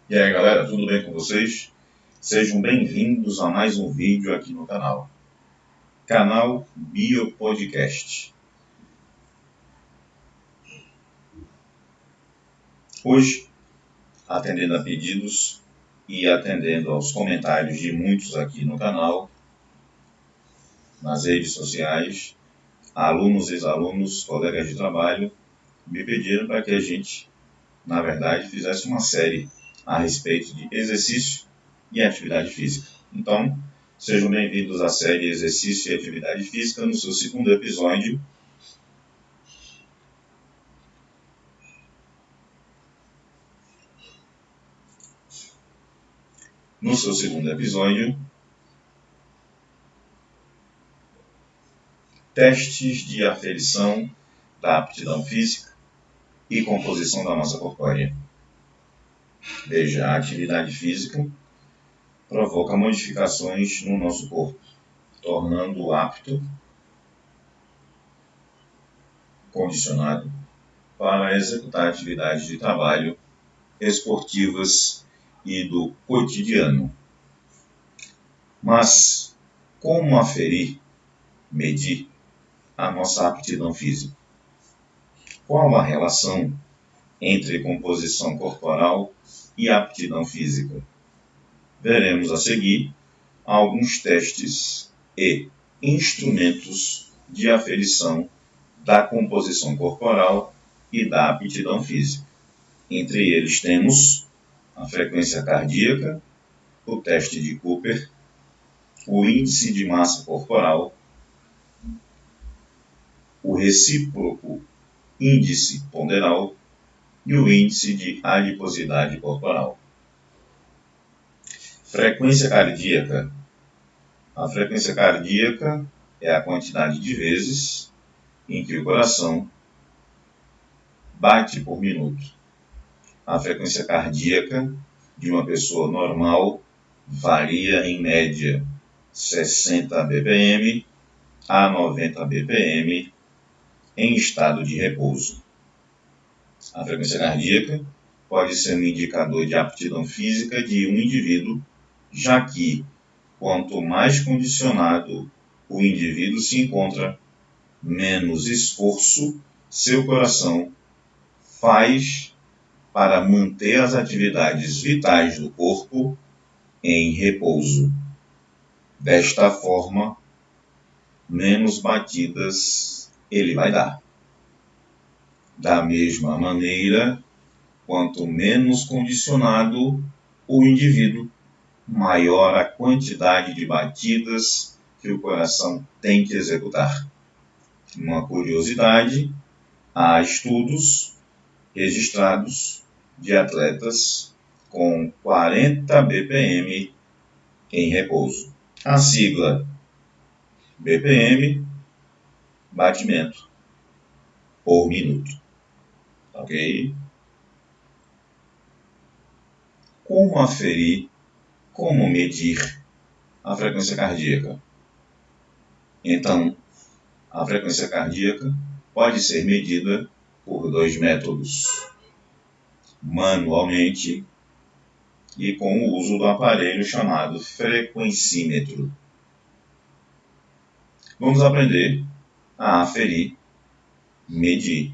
E aí galera, tudo bem com vocês? Sejam bem-vindos a mais um vídeo aqui no canal. Canal Biopodcast. Hoje, atendendo a pedidos e atendendo aos comentários de muitos aqui no canal, nas redes sociais, alunos, ex-alunos, colegas de trabalho, me pediram para que a gente, na verdade, fizesse uma série a respeito de exercício e atividade física. Então, sejam bem-vindos à série Exercício e Atividade Física, no seu segundo episódio. Testes de aferição da aptidão física e composição da massa corpórea. Veja, a atividade física provoca modificações no nosso corpo, tornando-o apto, condicionado, para executar atividades de trabalho, esportivas e do cotidiano. Mas como aferir, medir a nossa aptidão física? Qual a relação entre composição corporal e aptidão física? Veremos a seguir alguns testes e instrumentos de aferição da composição corporal e da aptidão física. Entre eles temos a frequência cardíaca, o teste de Cooper, o índice de massa corporal, o recíproco índice ponderal e o índice de adiposidade corporal. Frequência cardíaca. A frequência cardíaca é a quantidade de vezes em que o coração bate por minuto. A frequência cardíaca de uma pessoa normal varia em média 60 bpm a 90 bpm em estado de repouso. A frequência cardíaca pode ser um indicador de aptidão física de um indivíduo, já que quanto mais condicionado o indivíduo se encontra, menos esforço seu coração faz para manter as atividades vitais do corpo em repouso. Desta forma, menos batidas ele vai dar. Da mesma maneira, quanto menos condicionado o indivíduo, maior a quantidade de batidas que o coração tem que executar. Uma curiosidade, há estudos registrados de atletas com 40 bpm em repouso. A sigla BPM, batimento por minuto. Ok? Como aferir, como medir a frequência cardíaca? Então, a frequência cardíaca pode ser medida por dois métodos: manualmente e com o uso do aparelho chamado frequencímetro. Vamos aprender a aferir, medir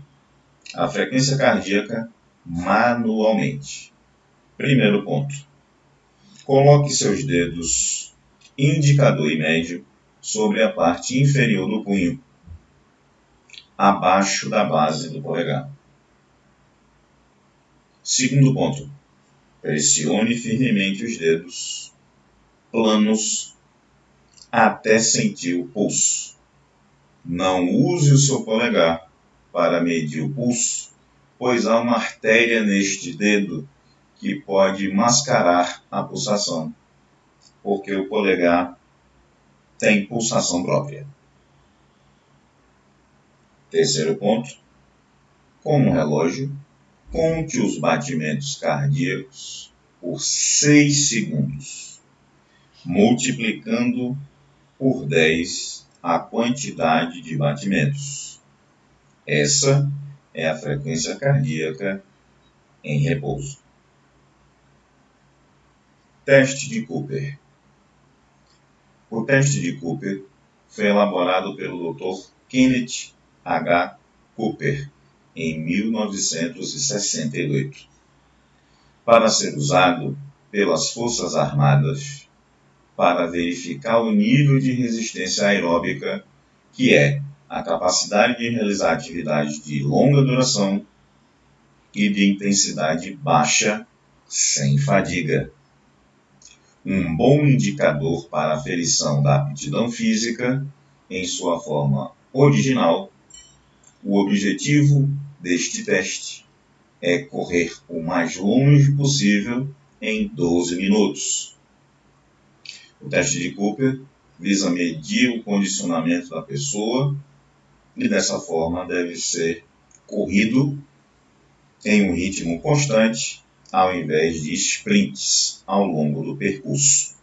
a frequência cardíaca manualmente. Primeiro ponto: coloque seus dedos indicador e médio sobre a parte inferior do punho, abaixo da base do polegar. Segundo ponto: pressione firmemente os dedos planos até sentir o pulso. Não use o seu polegar para medir o pulso, pois há uma artéria neste dedo que pode mascarar a pulsação, porque o polegar tem pulsação própria. Terceiro ponto: com um relógio, conte os batimentos cardíacos por 6 segundos, multiplicando por 10 a quantidade de batimentos. Essa é a frequência cardíaca em repouso. Teste de Cooper. O teste de Cooper foi elaborado pelo Dr. Kenneth H. Cooper em 1968 para ser usado pelas Forças Armadas para verificar o nível de resistência aeróbica, que é a capacidade de realizar atividades de longa duração e de intensidade baixa sem fadiga. Um bom indicador para a aferição da aptidão física em sua forma original. O objetivo deste teste é correr o mais longe possível em 12 minutos. O teste de Cooper visa medir o condicionamento da pessoa e dessa forma deve ser corrido em um ritmo constante ao invés de sprints ao longo do percurso.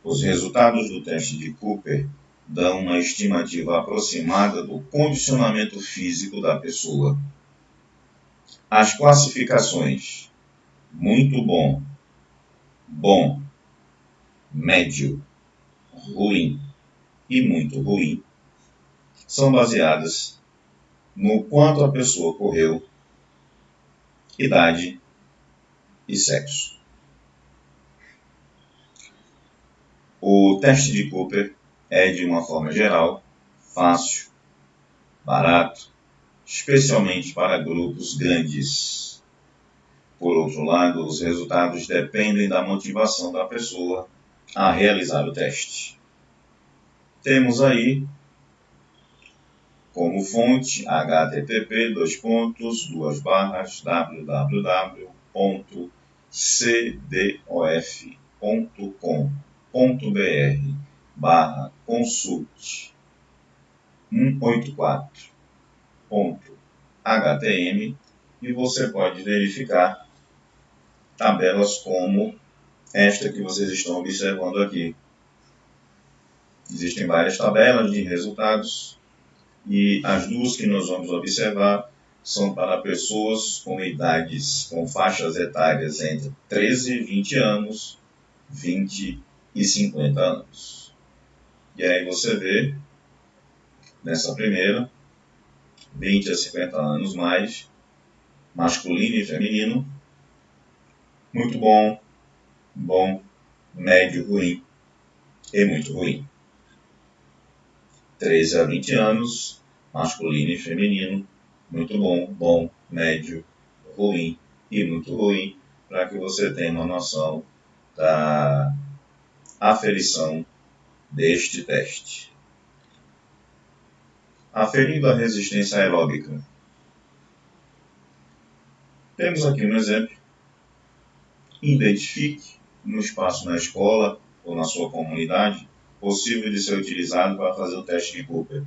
Os resultados do teste de Cooper dão uma estimativa aproximada do condicionamento físico da pessoa. As classificações: muito bom, bom, médio, ruim e muito ruim são baseadas no quanto a pessoa correu, idade e sexo. O teste de Cooper é, de uma forma geral, fácil, barato, especialmente para grupos grandes. Por outro lado, os resultados dependem da motivação da pessoa a realizar o teste. Temos aí como fonte http://www.cdof.com.br/consult184.htm e você pode verificar tabelas como esta que vocês estão observando aqui. Existem várias tabelas de resultados e as duas que nós vamos observar são para pessoas com idades, com faixas etárias entre 13 e 20 anos, 20 e 50 anos. E aí você vê, nessa primeira, 20 a 50 anos mais, masculino e feminino, muito bom, bom, médio, ruim e muito ruim. 13 a 20 anos, masculino e feminino, muito bom, bom, médio, ruim e muito ruim, para que você tenha uma noção da aferição deste teste. Aferindo a resistência aeróbica. Temos aqui um exemplo. Identifique no espaço na escola ou na sua comunidade possível de ser utilizado para fazer o teste de Cooper.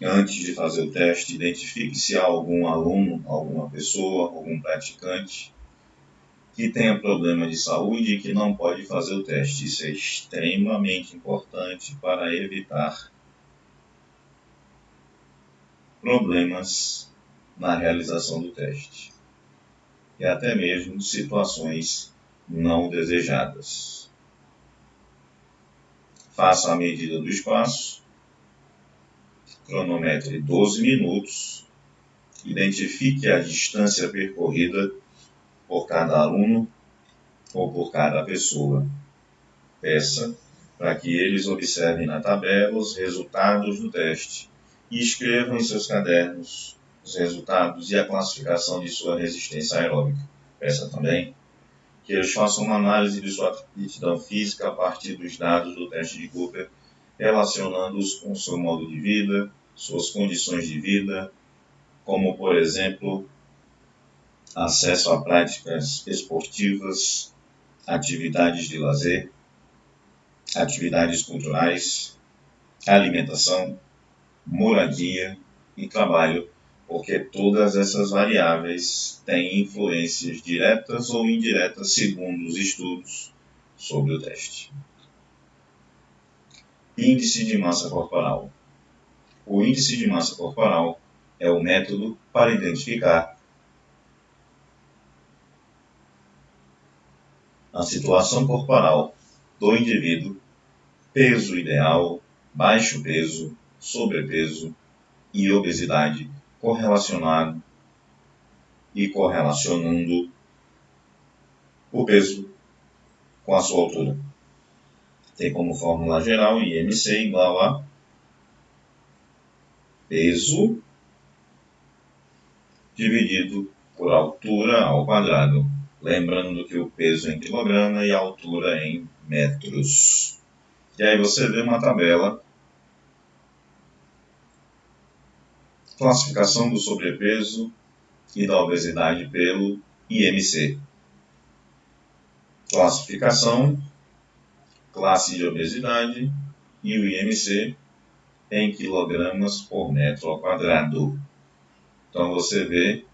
Antes de fazer o teste, identifique se há algum aluno, alguma pessoa, algum praticante que tenha problema de saúde e que não pode fazer o teste. Isso é extremamente importante para evitar problemas na realização do teste e até mesmo situações não desejadas. Faça a medida do espaço, cronometre 12 minutos, identifique a distância percorrida por cada aluno ou por cada pessoa. Peça para que eles observem na tabela os resultados do teste e escrevam em seus cadernos os resultados e a classificação de sua resistência aeróbica. Peça também que eles façam uma análise de sua aptidão física a partir dos dados do teste de Cooper, relacionando-os com seu modo de vida, suas condições de vida, como, por exemplo, acesso a práticas esportivas, atividades de lazer, atividades culturais, alimentação, moradia e trabalho, porque todas essas variáveis têm influências diretas ou indiretas segundo os estudos sobre o teste. Índice de massa corporal. O índice de massa corporal é o método para identificar a situação corporal do indivíduo, peso ideal, baixo peso, sobrepeso e obesidade correlacionando o peso com a sua altura. Tem como fórmula geral IMC igual a peso dividido por altura ao quadrado. Lembrando que o peso é em quilograma e a altura é em metros. E aí você vê uma tabela. Classificação do sobrepeso e da obesidade pelo IMC. Classificação, classe de obesidade e o IMC em quilogramas por metro ao quadrado. Então você vê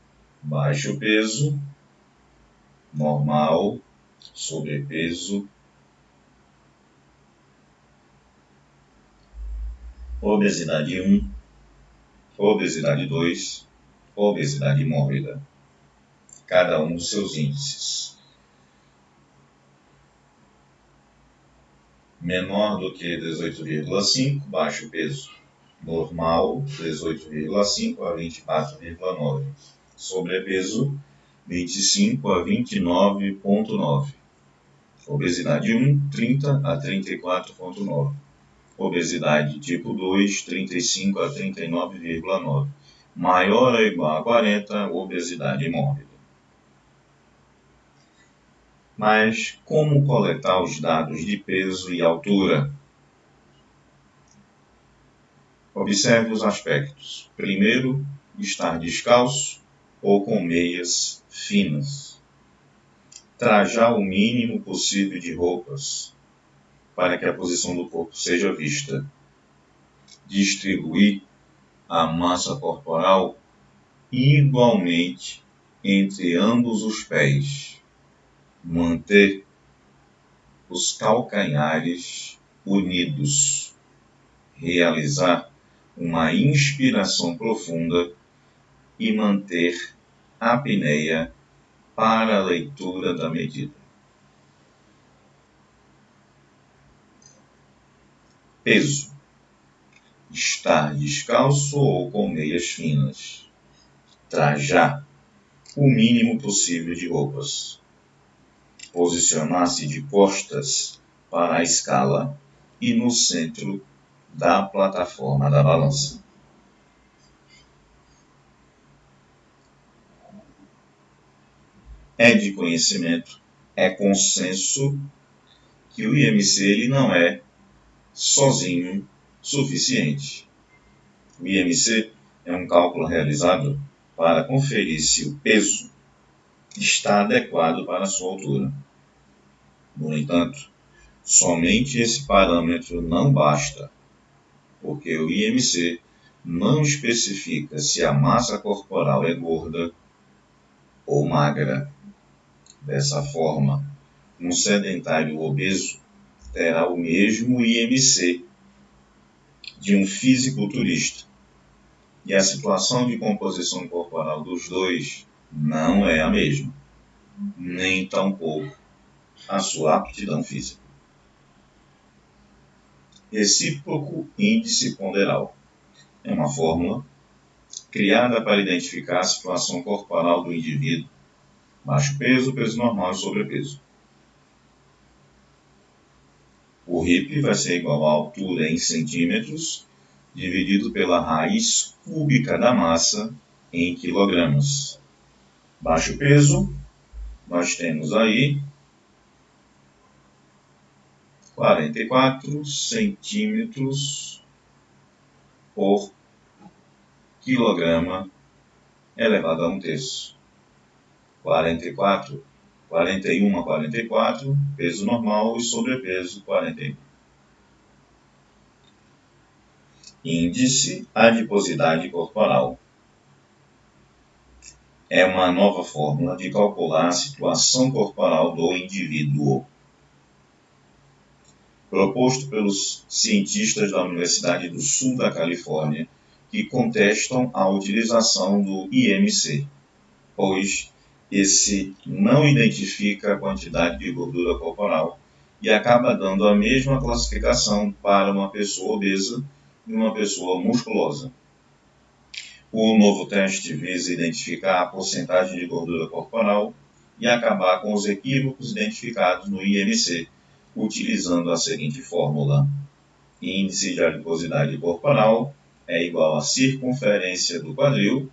baixo peso, normal, sobrepeso, obesidade 1, obesidade 2, obesidade mórbida. Cada um dos seus índices. Menor do que 18,5, baixo peso. Normal, 18,5 a 24,9. Sobrepeso, 25 a 29,9. Obesidade 1, 30 a 34,9. Obesidade tipo 2, 35 a 39,9. Maior ou igual a 40, obesidade mórbida. Mas como coletar os dados de peso e altura? Observe os aspectos. Primeiro, estar descalço ou com meias finas. Trajar o mínimo possível de roupas para que a posição do corpo seja vista. Distribuir a massa corporal igualmente entre ambos os pés. Manter os calcanhares unidos. Realizar uma inspiração profunda e manter a apneia para a leitura da medida. Peso. Estar descalço ou com meias finas. Trajar o mínimo possível de roupas. Posicionar-se de costas para a escala e no centro da plataforma da balança. É de conhecimento, é consenso que o IMC ele não é sozinho suficiente. O IMC é um cálculo realizado para conferir se o peso está adequado para a sua altura. No entanto, somente esse parâmetro não basta, porque o IMC não especifica se a massa corporal é gorda ou magra. Dessa forma, um sedentário obeso terá o mesmo IMC de um fisiculturista, e a situação de composição corporal dos dois não é a mesma, nem tampouco a sua aptidão física. Recíproco índice ponderal é uma fórmula criada para identificar a situação corporal do indivíduo, baixo peso, peso normal e sobrepeso. O RIP vai ser igual à altura em centímetros, dividido pela raiz cúbica da massa em quilogramas. Baixo peso, nós temos aí 44 centímetros por quilograma elevado a 1/3. 41 a 44, peso normal e sobrepeso 41. Índice adiposidade corporal. É uma nova fórmula de calcular a situação corporal do indivíduo. Proposto pelos cientistas da Universidade do Sul da Califórnia, que contestam a utilização do IMC, pois esse não identifica a quantidade de gordura corporal e acaba dando a mesma classificação para uma pessoa obesa e uma pessoa musculosa. O novo teste visa identificar a porcentagem de gordura corporal e acabar com os equívocos identificados no IMC, utilizando a seguinte fórmula: índice de adiposidade corporal é igual à circunferência do quadril,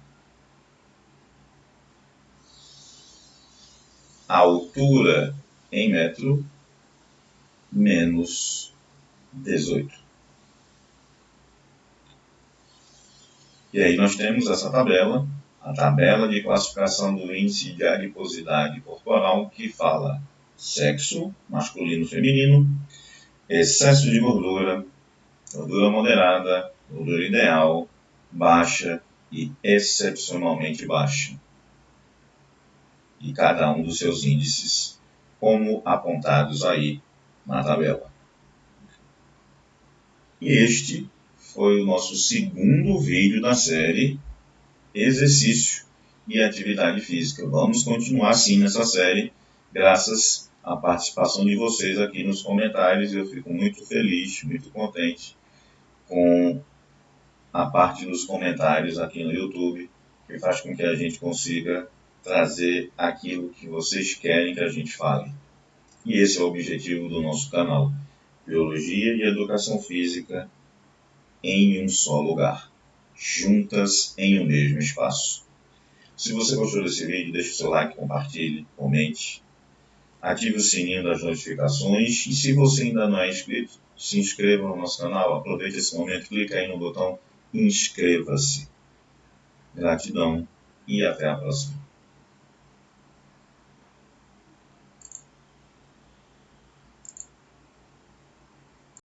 a altura em metro, menos 18. E aí nós temos essa tabela, a tabela de classificação do índice de adiposidade corporal, que fala sexo, masculino, feminino, excesso de gordura, gordura moderada, gordura ideal, baixa e excepcionalmente baixa. E cada um dos seus índices, como apontados aí na tabela. E este foi o nosso segundo vídeo da série Exercício e Atividade Física. Vamos continuar sim nessa série, graças à participação de vocês aqui nos comentários. Eu fico muito feliz, muito contente com a parte dos comentários aqui no YouTube, que faz com que a gente consiga trazer aquilo que vocês querem que a gente fale. E esse é o objetivo do nosso canal: Biologia e Educação Física em um só lugar, juntas em um mesmo espaço. Se você gostou desse vídeo, deixe o seu like, compartilhe, comente, ative o sininho das notificações e se você ainda não é inscrito, se inscreva no nosso canal. Aproveite esse momento, clique aí no botão inscreva-se. Gratidão e até a próxima.